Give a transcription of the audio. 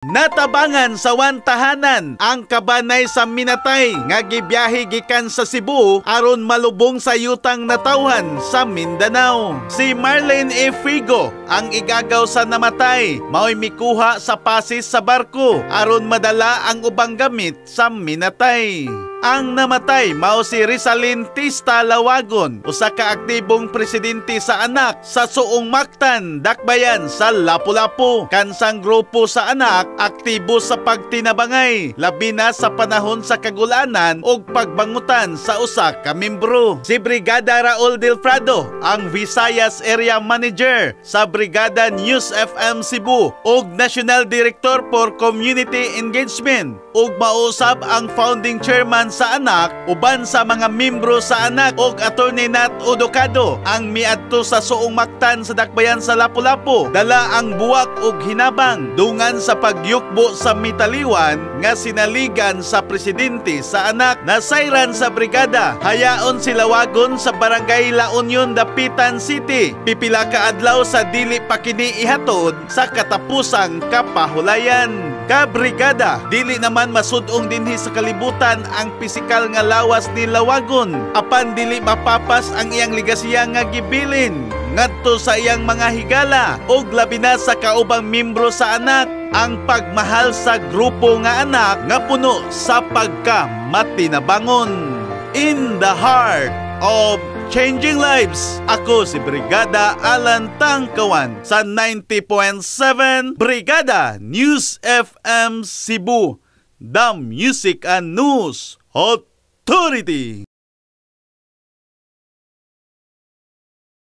Natabangan sa wantahanan ang kabanay sa minatay nga gibiyahe gikan sa Cebu aron malubong sa yutang natawhan sa Mindanao. Si Marlene A. Frigo ang igagaw sa namatay, mao'y mikuha sa pasis sa barko aron madala ang ubang gamit sa minatay. Ang namatay mao si Rizalin Tista Lawagon, usa ka aktibong presidente sa anak sa Suong Mactan, Dakbayan sa Lapu-Lapu. Kansang grupo sa anak aktibo sa pagtinabangay, labi na sa panahon sa kagulanan o pagbangutan sa usa ka membro. Si Brigada Raul Delfrado ang Visayas Area Manager sa Brigada News FM Cebu ug National Director for Community Engagement ug mausab ang founding chairman sa anak uban sa mga membro sa anak ug Attorney Nat Odocado ang miadto sa Suong Mactan sa Dakbayan sa Lapu-Lapu. Dala ang buwak ug hinabang dungan sa pagyukbo sa mitaliwan nga sinaligan sa presidente sa anak. Nasayran sa brigada, hayaon si Lawagon sa Barangay La Union, Dapitan City. Pipila ka adlaw sa dili pa kini ihatod sa katapusang kapahulayan. Kabrigada, dili naman masudong dinhi sa kalibutan ang pisikal nga lawas ni Lawagon, apan dili mapapas ang iyang ligasiya nga gibilin ngadto sa iyang mga higala ug labi na sa kaubang membro sa anak, ang pagmahal sa grupo nga anak nga puno sa pagkamatinabangon. In the heart of changing lives, ako si Brigada Alan Tangkawan sa 90.7 Brigada News FM Cebu, the Music and News Authority.